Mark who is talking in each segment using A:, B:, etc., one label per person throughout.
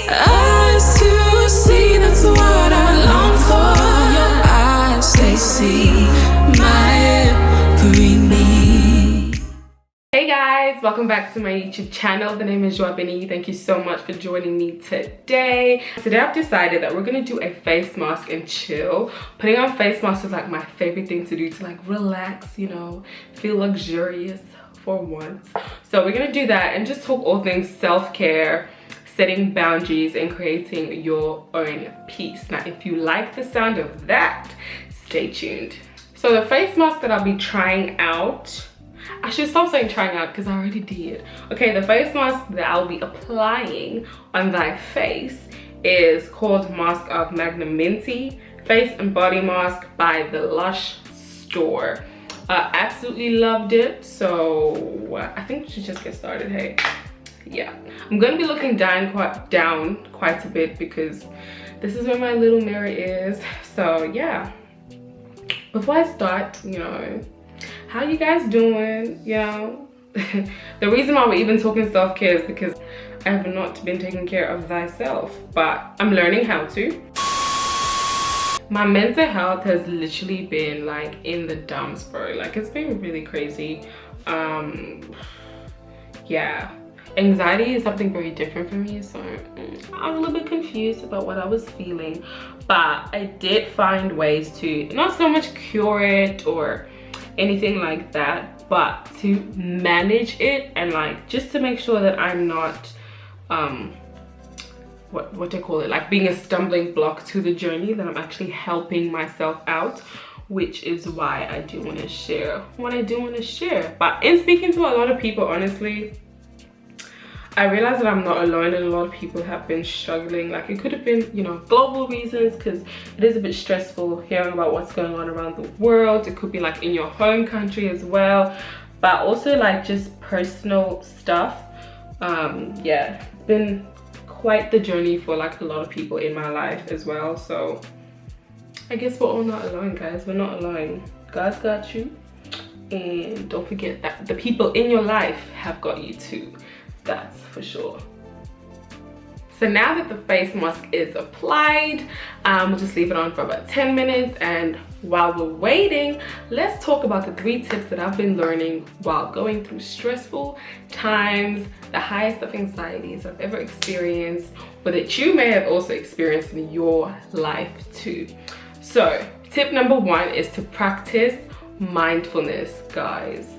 A: Eyes to see, that's what I long for. Your eyes, they see my every need.
B: Hey guys, welcome back to my YouTube channel. The name is Joa Beni. Thank you so much for joining me today. Today I've decided that we're gonna do a face mask and chill. Putting on face masks is like my favorite thing to do to like relax, you know, feel luxurious for once. So we're gonna do that and just talk all things self-care, setting boundaries and creating your own peace. Now if you like the sound of that, stay tuned. So the face mask that I'll be trying out, I should stop saying trying out because I already did. Okay, the face mask that I'll be applying on thy face is called Mask of Magnanimity Face and Body Mask by the Lush store. Absolutely loved it, so I think we should just get started. Hey, yeah, I'm gonna be looking down quite a bit because this is where my little mirror is. So yeah, before I start, you know, how you guys doing? You know, the reason why we're even talking self-care is because I have not been taking care of thyself, but I'm learning how to. My mental health has literally been like in the dumps, bro. Like it's been really crazy. Yeah, anxiety is something very different for me, so I'm a little bit confused about what I was feeling, but I did find ways to not so much cure it or anything like that, but to manage it and like just to make sure that I'm not what do you call it, like being a stumbling block to the journey, that I'm actually helping myself out, which is why I do want to share what I do want to share. But in speaking to a lot of people, honestly, I realized that I'm not alone and a lot of people have been struggling. Like it could have been, you know, global reasons because it is a bit stressful hearing about what's going on around the world. It could be like in your home country as well, but also like just personal stuff. Yeah, it's been quite the journey for like a lot of people in my life as well. So I guess we're all not alone, guys. We're not alone. God's got you, and don't forget that the people in your life have got you too. That's for sure. So now that the face mask is applied, we'll just leave it on for about 10 minutes. And while we're waiting, let's talk about the 3 tips that I've been learning while going through stressful times, the highest of anxieties I've ever experienced, or that you may have also experienced in your life too. So tip number 1 is to practice mindfulness, guys.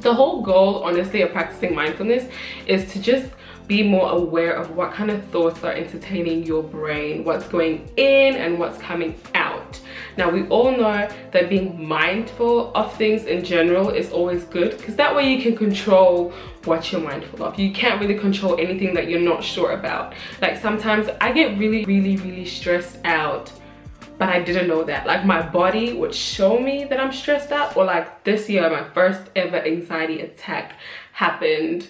B: The whole goal, honestly, of practicing mindfulness is to just be more aware of what kind of thoughts are entertaining your brain, what's going in and what's coming out. Now, we all know that being mindful of things in general is always good because that way you can control what you're mindful of. You can't really control anything that you're not sure about. Like sometimes I get really stressed out, but I didn't know that. Like my body would show me that I'm stressed out, or like this year, my first ever anxiety attack happened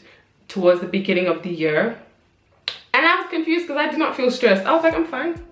B: towards the beginning of the year. And I was confused because I did not feel stressed. I was like, I'm fine.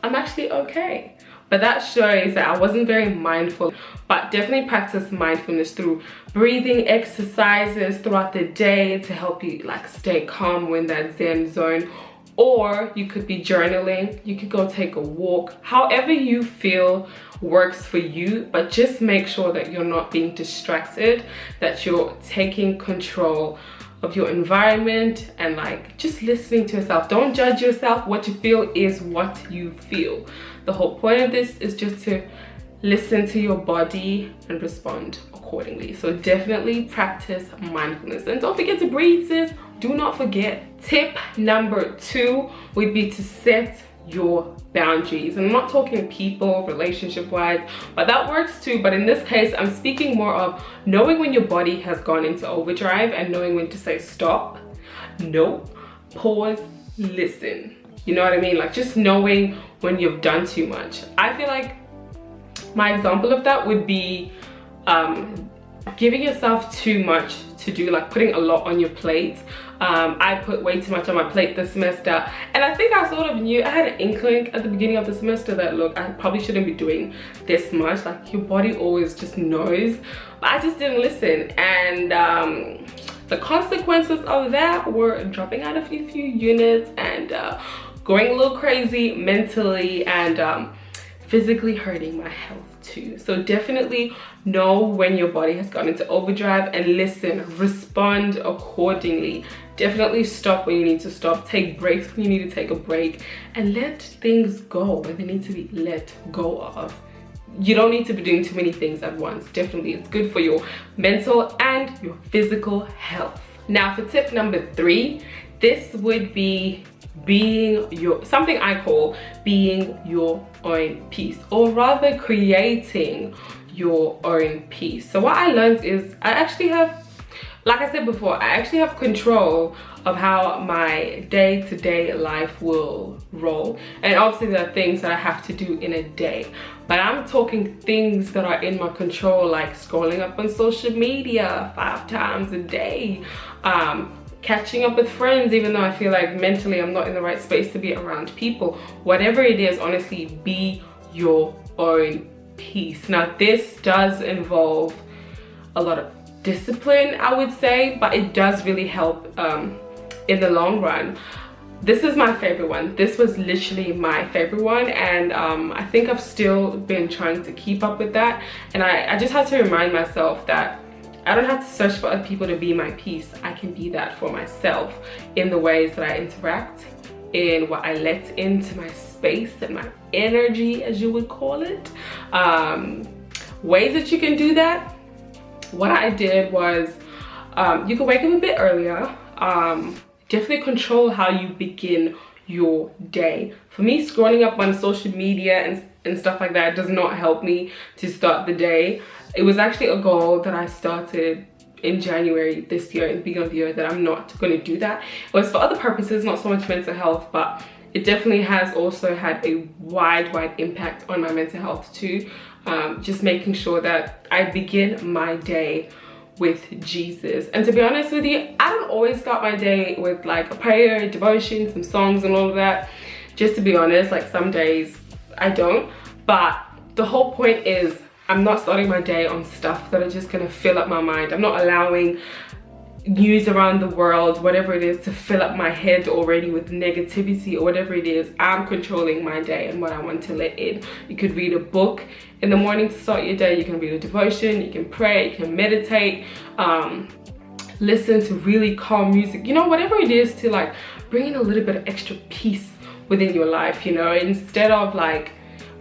B: I'm actually okay. But that shows that I wasn't very mindful. But definitely practice mindfulness through breathing exercises throughout the day to help you like stay calm when that Zen zone. Or you could be journaling, you could go take a walk, however you feel works for you, but just make sure that you're not being distracted, that you're taking control of your environment and like just listening to yourself. Don't judge yourself. What you feel is what you feel. The whole point of this is just to listen to your body and respond accordingly. So definitely practice mindfulness, and don't forget to breathe, sis. Do not forget. Tip number 2 would be to set your boundaries. I'm not talking people, relationship wise, but that works too. But in this case, I'm speaking more of knowing when your body has gone into overdrive and knowing when to say stop, no, pause, listen. You know what I mean? Like just knowing when you've done too much. I feel like my example of that would be giving yourself too much to do, like putting a lot on your plate. I put way too much on my plate this semester, and I think I sort of knew, I had an inkling at the beginning of the semester that look, I probably shouldn't be doing this much. Like your body always just knows, but I just didn't listen. And the consequences of that were dropping out of a few units and going a little crazy mentally and physically hurting my health too. So definitely know when your body has gone into overdrive and listen, respond accordingly. Definitely stop when you need to stop, take breaks when you need to take a break, and let things go when they need to be let go of. You don't need to be doing too many things at once. Definitely, it's good for your mental and your physical health. Now for tip number 3, this would be something I call being your own peace, or rather creating your own peace. So what I learned is I actually have, like I said before, I actually have control of how my day-to-day life will roll. And obviously there are things that I have to do in a day, but I'm talking things that are in my control, like scrolling up on social media 5 times a day, catching up with friends even though I feel like mentally I'm not in the right space to be around people. Whatever it is, honestly, be your own peace. Now this does involve a lot of discipline, I would say, but it does really help in the long run. This is my favorite one. This was literally my favorite one, and I think I've still been trying to keep up with that. And I just had to remind myself that I don't have to search for other people to be my peace. I can be that for myself in the ways that I interact, in what I let into my space and my energy, as you would call it. Ways that you can do that, what I did was, you can wake up a bit earlier. Definitely control how you begin your day. For me, scrolling up on social media and stuff like that does not help me to start the day. It was actually a goal that I started in January this year, in the beginning of the year, that I'm not going to do that. It was for other purposes, not so much mental health, but it definitely has also had a wide impact on my mental health too. Just making sure that I begin my day with Jesus. And to be honest with you, I don't always start my day with like a prayer, devotion, some songs and all of that. Just to be honest, like some days I don't. But the whole point is I'm not starting my day on stuff that are just gonna fill up my mind. I'm not allowing news around the world, whatever it is, to fill up my head already with negativity or whatever it is. I'm controlling my day and what I want to let in. You could read a book in the morning to start your day. You can read a devotion, you can pray, you can meditate, listen to really calm music, you know, whatever it is to like bring in a little bit of extra peace within your life, you know, instead of like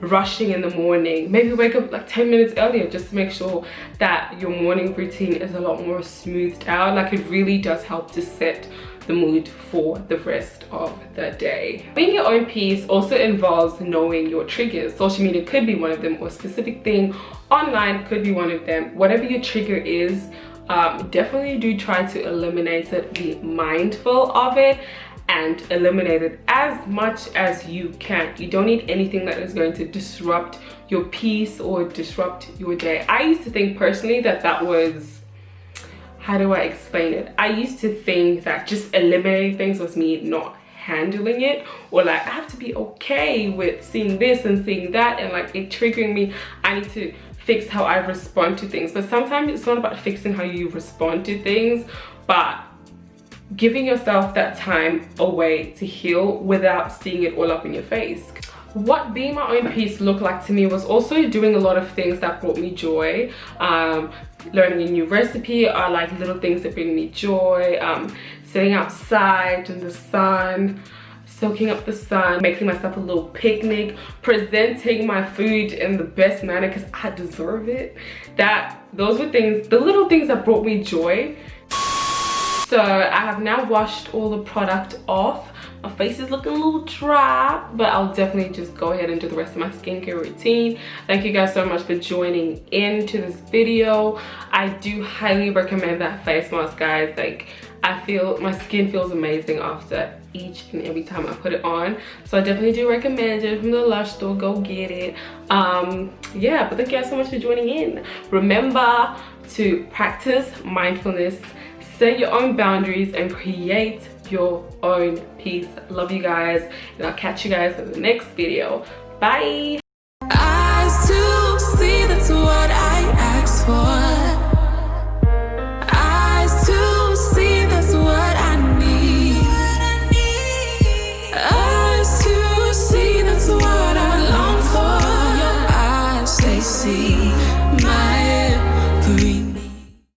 B: rushing in the morning. Maybe wake up like 10 minutes earlier just to make sure that your morning routine is a lot more smoothed out. Like it really does help to set the mood for the rest of the day. Being your own peace also involves knowing your triggers. Social media could be one of them, or a specific thing online could be one of them. Whatever your trigger is, definitely do try to eliminate it, be mindful of it, and eliminate it as much as you can. You don't need anything that is going to disrupt your peace or disrupt your day. I used to think personally that that was, how do I explain it? I used to think that just eliminating things was me not handling it, or like I have to be okay with seeing this and seeing that and like it triggering me. I need to fix how I respond to things. But sometimes it's not about fixing how you respond to things, but giving yourself that time away to heal without seeing it all up in your face. What being my own peace looked like to me was also doing a lot of things that brought me joy. Learning a new recipe are like little things that bring me joy. Sitting outside in the sun, soaking up the sun, making myself a little picnic, presenting my food in the best manner because I deserve it. Those were things, the little things that brought me joy. So I have now washed all the product off. My face is looking a little dry, but I'll definitely just go ahead and do the rest of my skincare routine. Thank you guys so much for joining into this video. I do highly recommend that face mask, guys. Like, I feel my skin feels amazing after each and every time I put it on. So I definitely do recommend it from the Lush store. Go get it. Yeah, but thank you guys so much for joining in. Remember to practice mindfulness, set your own boundaries, and create your own peace. Love you guys, and I'll catch you guys in the next video. Bye.